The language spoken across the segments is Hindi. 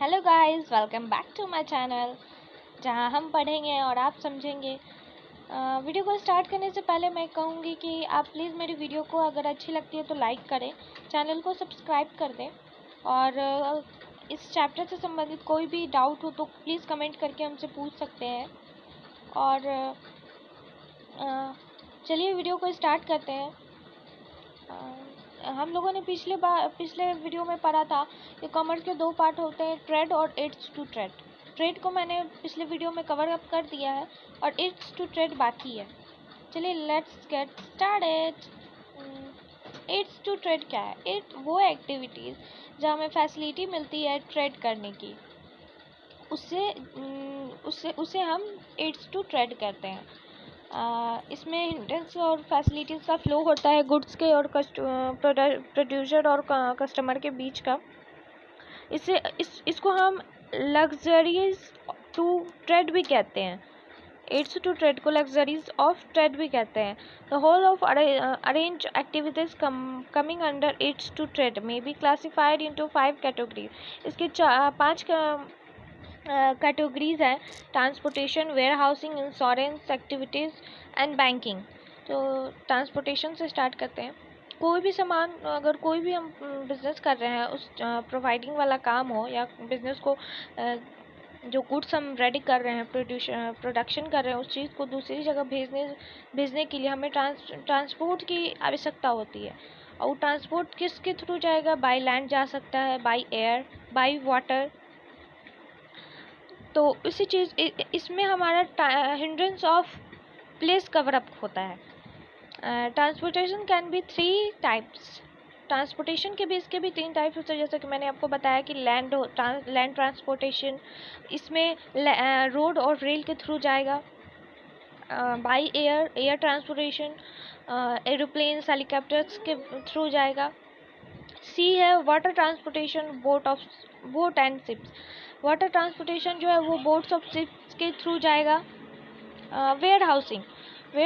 Hello guys, welcome back to my channel जहां हम पढ़ेंगे और आप समझेंगे। वीडियो को स्टार्ट करने से पहले मैं कहूँगी कि आप प्लीज़ मेरी वीडियो को अगर अच्छी लगती है तो लाइक करें, चैनल को सब्सक्राइब कर दें और इस चैप्टर से संबंधित कोई भी डाउट हो तो प्लीज़ कमेंट करके हमसे पूछ सकते हैं। और चलिए वीडियो को स्टार्ट करते हैं। हम लोगों ने पिछले वीडियो में पढ़ा था कि कॉमर्स के दो पार्ट होते हैं, ट्रेड और एड्स टू ट्रेड। ट्रेड को मैंने पिछले वीडियो में कवर अप कर दिया है और एड्स टू ट्रेड बाकी है। चलिए let's get started. Aids to trade क्या है? एड वो एक्टिविटीज़ जहाँ हमें फैसिलिटी मिलती है ट्रेड करने की, उसे हम एड्स टू ट्रेड कहते हैं। इसमें हिंड्रेंस और फैसिलिटीज़ का फ्लो होता है गुड्स के और प्रोड्यूसर और कस्टमर के बीच का। इसको हम लग्जरीज टू ट्रेड भी कहते हैं। एड्स टू ट्रेड को लग्जरीज ऑफ ट्रेड भी कहते हैं। The whole of arrange activities coming under aids to trade may be classified into 5 category. इसके 5 कैटेगरीज हैं: transportation, warehousing, insurance activities and banking. तो ट्रांसपोर्टेशन से स्टार्ट करते हैं। कोई भी सामान, अगर कोई भी हम बिज़नेस कर रहे हैं, उस प्रोवाइडिंग वाला काम हो या बिज़नेस को जो गुड्स हम रेडी कर रहे हैं, प्रोडक्शन कर रहे हैं, उस चीज़ को दूसरी जगह भेजने के लिए हमें ट्रांसपोर्ट की आवश्यकता होती है। और वो ट्रांसपोर्ट किसके थ्रू जाएगा? बाय लैंड जा सकता है, बाय एयर, बाय वाटर। तो इसी चीज़ इसमें हमारा hindrance of place cover up होता है। Transportation can be 3 types. Transportation के भी इसके भी 3 टाइप्स होते हैं, जैसे कि मैंने आपको बताया कि लैंड ट्रांसपोर्टेशन, इसमें रोड और रेल के थ्रू जाएगा। By air transportation, aeroplanes, helicopters के थ्रू जाएगा। सी है water transportation, boat and ships. Water transportation जो है वो बोट्स और शिप्स के थ्रू जाएगा। वेयर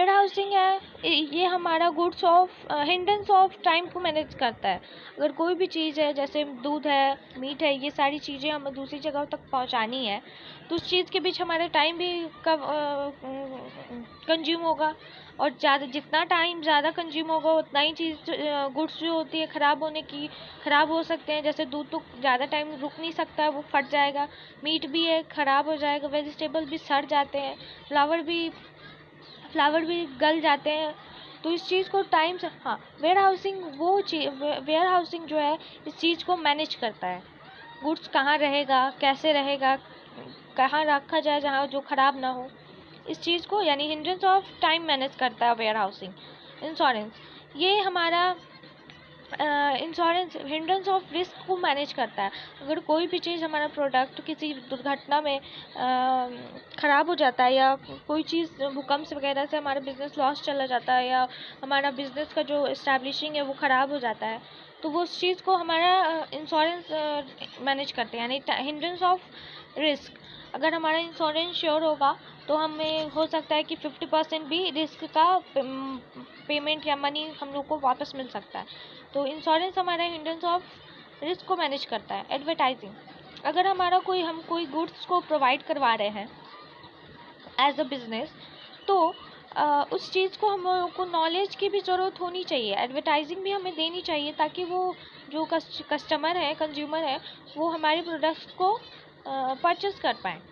हाउसिंग है, ये हमारा goods of hindrance of time को मैनेज करता है। अगर कोई भी चीज़ है, जैसे दूध है, मीट है, ये सारी चीज़ें हमें दूसरी जगह तक पहुंचानी है, तो उस चीज़ के बीच हमारा टाइम भी कंज्यूम होगा। और जितना टाइम ज़्यादा कंज्यूम होगा उतना ही चीज़ गुड्स जो होती है ख़राब हो सकते हैं। जैसे दूध तो ज़्यादा टाइम रुक नहीं सकता है, वो फट जाएगा। मीट भी है, ख़राब हो जाएगा। वेजिटेबल भी सड़ जाते हैं, फ्लावर भी गल जाते हैं। तो इस चीज़ को टाइम से, हाँ, वेयर हाउसिंग जो है इस चीज़ को मैनेज करता है। गुड्स कहाँ रहेगा, कैसे रहेगा, कहाँ रखा जाए जहाँ जो ख़राब ना हो, इस चीज़ को, यानी हिंड्रेंस ऑफ टाइम मैनेज करता है वेयर हाउसिंग। इंश्योरेंस, ये हमारा इंश्योरेंस हिंड्रेंस ऑफ रिस्क को मैनेज करता है। अगर कोई भी चीज़, हमारा प्रोडक्ट किसी दुर्घटना में ख़राब हो जाता है, या कोई चीज़ भूकंप वगैरह से हमारा बिज़नेस लॉस चला जाता है, या हमारा बिज़नेस का जो इस्टेब्लिशिंग है वो ख़राब हो जाता है, तो वो उस चीज़ को हमारा इंश्योरेंस मैनेज करते हैं, यानी हिंड्रेंस ऑफ रिस्क। अगर हमारा इंश्योरेंस श्योर होगा तो हमें हो सकता है कि 50% भी रिस्क का पेमेंट या मनी हम लोग को वापस मिल सकता है। तो इंश्योरेंस हमारा हिंड्रेंस ऑफ रिस्क को मैनेज करता है। एडवर्टाइजिंग, अगर हम कोई गुड्स को प्रोवाइड करवा रहे हैं एज अ बिज़नेस, तो उस चीज़ को हम लोगों को नॉलेज की भी ज़रूरत होनी चाहिए। एडवर्टाइजिंग भी हमें देनी चाहिए ताकि वो जो कस्टमर है, कंज्यूमर है, वो हमारे प्रोडक्ट्स को परचेस कर पाएँ।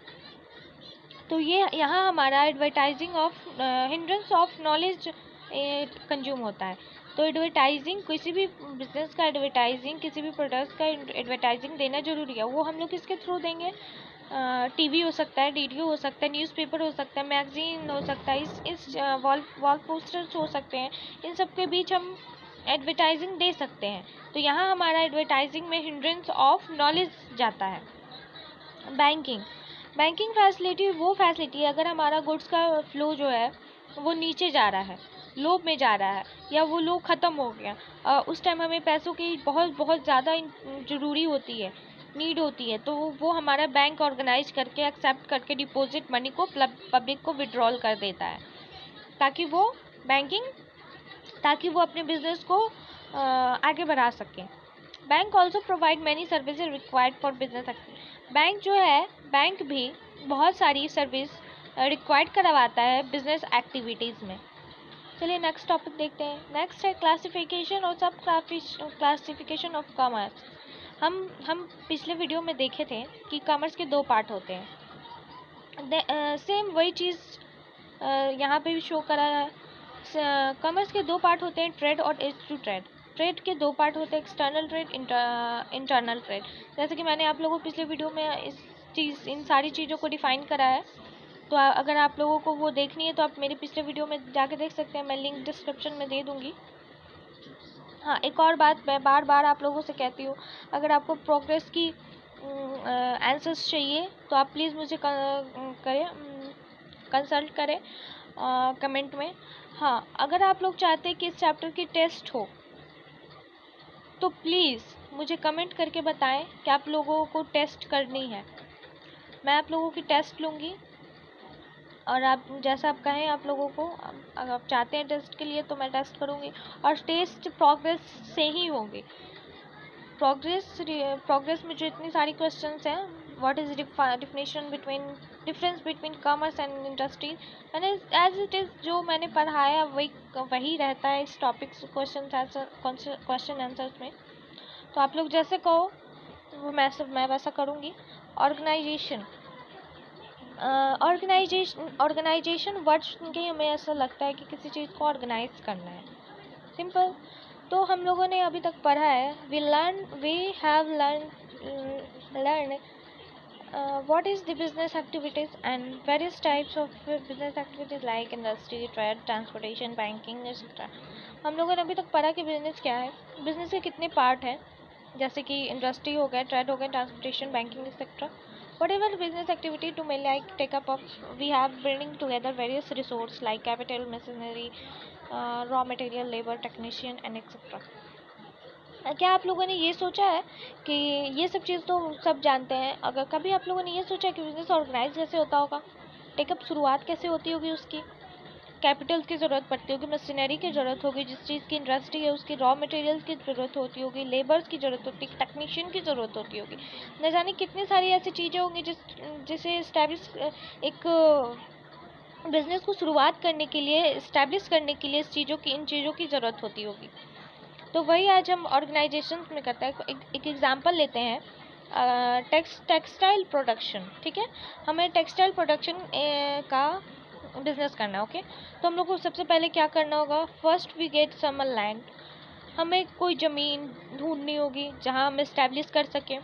तो ये यहाँ हमारा advertising of hindrance of knowledge consume होता है। तो एडवर्टाइजिंग, किसी भी बिज़नेस का एडवर्टाइजिंग, किसी भी प्रोडक्ट्स का एडवर्टाइजिंग देना ज़रूरी है। वो हम लोग किसके थ्रू देंगे? टीवी हो सकता है, रेडियो हो सकता है, न्यूज़पेपर हो सकता है, मैगज़ीन हो सकता है, इस वॉल पोस्टर्स हो सकते हैं। इन सब के बीच हम एडवर्टाइजिंग दे सकते हैं। तो यहाँ हमारा एडवर्टाइजिंग में हिंड्रेंस ऑफ नॉलेज जाता है। बैंकिंग फैसिलिटी वो फैसिलिटी है, अगर हमारा गुड्स का फ्लो जो है वो नीचे जा रहा है, लो में जा रहा है, या वो लो ख़त्म हो गया, उस टाइम हमें पैसों की बहुत ज़्यादा ज़रूरी होती है, नीड होती है, तो वो हमारा बैंक ऑर्गेनाइज करके, एक्सेप्ट करके डिपॉजिट मनी को पब्लिक को विड्रॉल कर देता है, ताकि वो अपने बिज़नेस को आगे बढ़ा सकें। Bank also provide many services required for business activity. Bank जो है, बैंक भी बहुत सारी सर्विस रिक्वायर्ड करवाता है बिजनेस एक्टिविटीज़ में। चलिए नेक्स्ट टॉपिक देखते हैं। नेक्स्ट है क्लासिफिकेशन और सब क्लासिफिकेशन ऑफ कॉमर्स। हम पिछले वीडियो में देखे थे कि कॉमर्स के 2 पार्ट होते हैं। सेम वही चीज़ यहाँ पे भी शो करा है। कॉमर्स के 2 पार्ट होते हैं, ट्रेड और एज टू ट्रेड। ट्रेड के 2 पार्ट होते हैं, एक्सटर्नल ट्रेड, इंटरनल ट्रेड। जैसे कि मैंने आप लोगों को पिछले वीडियो में इन सारी चीज़ों को डिफाइन करा है। तो अगर आप लोगों को वो देखनी है तो आप मेरे पिछले वीडियो में जाके देख सकते हैं, मैं लिंक डिस्क्रिप्शन में दे दूँगी। हाँ, एक और बात मैं बार बार आप लोगों से कहती हूँ, अगर आपको प्रोग्रेस की आंसर्स चाहिए तो आप प्लीज़ मुझे कंसल्ट करें कमेंट में। हाँ, अगर आप लोग चाहते हैं कि इस चैप्टर की टेस्ट हो तो प्लीज़ मुझे कमेंट करके बताएं कि आप लोगों को टेस्ट करनी है। मैं आप लोगों की टेस्ट लूँगी और आप जैसा आप कहें, आप लोगों को अगर आप चाहते हैं टेस्ट के लिए तो मैं टेस्ट करूँगी। और टेस्ट प्रोग्रेस से ही होगी। प्रोग्रेस में जो इतनी सारी क्वेश्चंस हैं, what is difference between commerce and industry, मैंने एज इट इज़ जो मैंने पढ़ाया वही रहता है इस टॉपिक क्वेश्चन आंसर्स में। तो आप लोग जैसे कहो वो मैं वैसा करूँगी। ऑर्गेनाइजेशन वर्ड सुन के हमें ऐसा लगता है कि किसी चीज़ को ऑर्गेनाइज करना है, सिंपल। तो हम लोगों ने अभी तक पढ़ा है, we have learn what is the business activities and various types of business activities like industry, trade, transportation, banking, etc. हम लोगों ने अभी तक पढ़ा कि बिजनेस क्या है, बिजनेस के कितने पार्ट हैं, जैसे कि इंडस्ट्री हो गया, ट्रेड हो गया, transportation, banking etcetera. Whatever business activity to may like take up of, we have bringing together various resources like capital, machinery, raw material, labor, technician and etc. क्या आप लोगों ने ये सोचा है कि ये सब चीज़ तो सब जानते हैं, अगर कभी आप लोगों ने ये सोचा है कि बिज़नेस ऑर्गेनाइज कैसे होता होगा, टेकअप शुरुआत कैसे होती होगी, उसकी कैपिटल की ज़रूरत पड़ती होगी, मशीनरी की ज़रूरत होगी, जिस चीज़ की इंडस्ट्री है उसकी रॉ मटेरियल्स की ज़रूरत होती होगी, लेबर्स की ज़रूरत होती है, टेक्नीशियन की ज़रूरत होती होगी, न जाने कितनी सारी ऐसी चीज़ें होंगी जिसे इस्टेब्लिश एक बिज़नेस को शुरुआत करने के लिए, इस्टेब्लिश करने के लिए इन चीज़ों की ज़रूरत होती होगी। तो वही आज हम ऑर्गेनाइजेशन में करते हैं। एक एग्जांपल लेते हैं, टेक्सटाइल प्रोडक्शन, ठीक है। हमें टेक्सटाइल प्रोडक्शन का बिजनेस करना है, ओके। तो हम लोग को सबसे पहले क्या करना होगा, first we get some land. हमें कोई ज़मीन ढूंढनी होगी जहां हम इस्टेब्लिश कर सकें,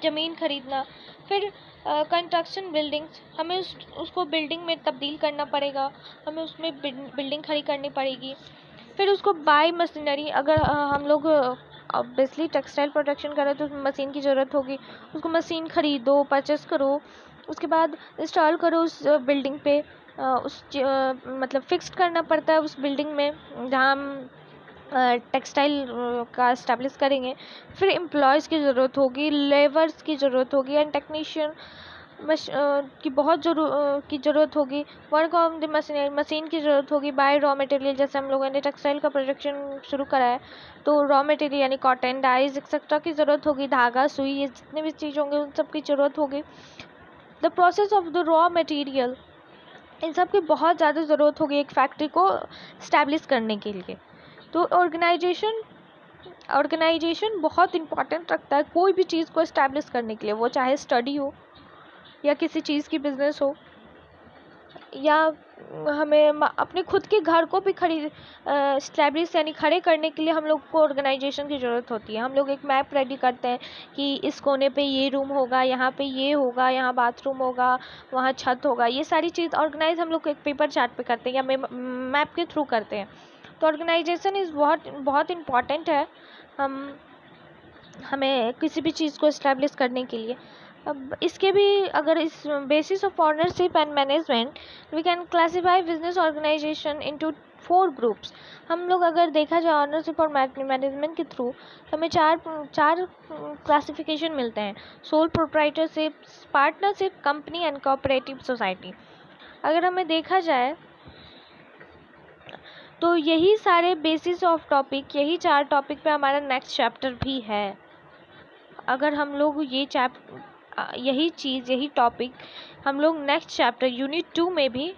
ज़मीन खरीदना। फिर कंस्ट्रक्शन बिल्डिंग्स, हमें उसको बिल्डिंग में तब्दील करना पड़ेगा, हमें उसमें बिल्डिंग खड़ी करनी पड़ेगी। फिर उसको बाय मशीनरी, अगर हम लोग ऑब्वियसली टेक्सटाइल प्रोडक्शन कर रहे हैं तो उसमें मशीन की ज़रूरत होगी, उसको मशीन ख़रीदो, परचेस करो, उसके बाद इंस्टॉल करो उस बिल्डिंग पे, मतलब फिक्स्ड करना पड़ता है उस बिल्डिंग में जहाँ हम टेक्सटाइल का इस्टेब्लिश करेंगे। फिर एम्प्लॉयज़ की ज़रूरत होगी, लेबर्स की ज़रूरत होगी एंड टेक्नीशियन की बहुत की ज़रूरत होगी। वर्क ऑन द मशीन की ज़रूरत होगी। बाय रॉ मटेरियल, जैसे हम लोगों ने टेक्सटाइल का प्रोडक्शन शुरू करा है तो रॉ मटेरियल यानी कॉटन, डाइज एक्सेट्रा की ज़रूरत होगी, धागा, सुई, ये जितने भी चीज़ होंगे उन सब की ज़रूरत होगी। The process of the raw material, इन सब की बहुत ज़्यादा ज़रूरत होगी एक फैक्ट्री को इस्टेब्लिश करने के लिए। तो ऑर्गेनाइजेशन बहुत इम्पॉर्टेंट रखता है कोई भी चीज़ को इस्टेब्लिश करने के लिए, वो चाहे स्टडी हो या किसी चीज़ की बिज़नेस हो, या हमें अपने खुद के घर को भी इस्टेब्लिश यानी खड़े करने के लिए हम लोग को ऑर्गेनाइजेशन की ज़रूरत होती है। हम लोग एक मैप रेडी करते हैं कि इस कोने पे ये रूम होगा, यहाँ पे ये होगा, यहाँ बाथरूम होगा, वहाँ छत होगा, ये सारी चीज़ ऑर्गेनाइज हम लोग एक पेपर चार्ट पे करते हैं या मैप के थ्रू करते हैं। तो ऑर्गेनाइजेशन इज़ बहुत इम्पॉर्टेंट है हमें किसी भी चीज़ को इस्टेब्लिश करने के लिए। अब इसके भी, अगर इस basis of ownership and management we can classify business organisation into 4 groups. हम लोग अगर देखा जाए ऑनरशिप और मैनेजमेंट के थ्रू हमें चार क्लासिफिकेशन मिलते हैं, sole proprietorship, partnership, company and cooperative society. अगर हमें देखा जाए तो यही सारे बेसिस ऑफ टॉपिक, यही 4 टॉपिक पे हमारा नेक्स्ट चैप्टर भी है। अगर हम लोग यही चीज़, यही टॉपिक हम लोग नेक्स्ट चैप्टर यूनिट 2 में भी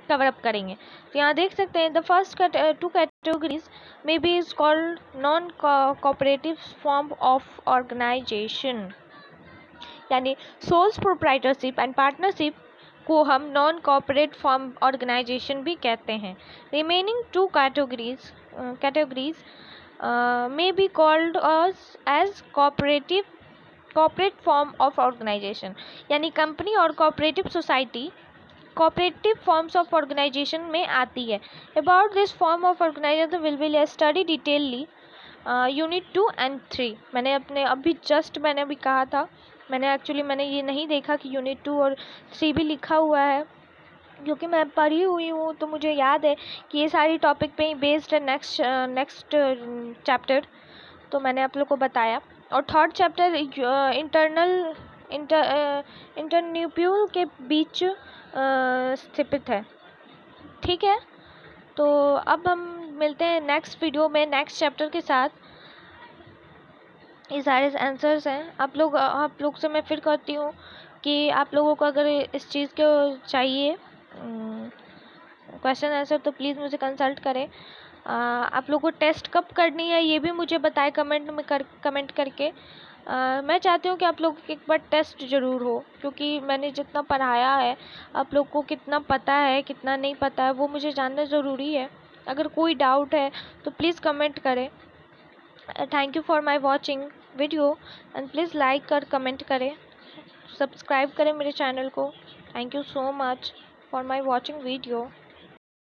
कवर अप करेंगे। तो यहाँ देख सकते हैं, the first 2 categories may be is called non cooperative form of organisation, यानी सोल्स प्रोप्राइटरशिप एंड पार्टनरशिप को हम नॉन कॉर्पोरेट फॉर्म ऑर्गेनाइजेशन भी कहते हैं। Remaining 2 categories may be called as corporate form of organisation, यानी कंपनी और cooperative society cooperative forms of organisation में आती है। About this form of organisation will be study detailly unit 2 and 3। मैंने अभी कहा था, मैंने ये नहीं देखा कि यूनिट 2 और 3 भी लिखा हुआ है, क्योंकि मैं पढ़ी हुई हूँ तो मुझे याद है कि ये सारी टॉपिक पे ही बेस्ड है नेक्स्ट चैप्टर, तो मैंने आप लोग को बताया। और थर्ड चैप्टर इंटरन्यूप्यूल के बीच स्थित है। ठीक है, तो अब हम मिलते हैं नेक्स्ट वीडियो में नेक्स्ट चैप्टर के साथ। ये सारे आंसर्स हैं। आप लोग से मैं फिर कहती हूँ कि आप लोगों को अगर इस चीज़ को चाहिए क्वेश्चन आंसर, तो प्लीज़ मुझे कंसल्ट करें। आप लोगों को टेस्ट कब करनी है ये भी मुझे बताएं कमेंट करके। मैं चाहती हूँ कि आप लोग एक बार टेस्ट ज़रूर हो, क्योंकि मैंने जितना पढ़ाया है आप लोग को कितना पता है कितना नहीं पता है वो मुझे जानना ज़रूरी है। अगर कोई डाउट है तो प्लीज़ कमेंट करें। Thank you for my watching video and please like और कमेंट करें, सब्सक्राइब करें मेरे चैनल को। Thank you so much for my watching video.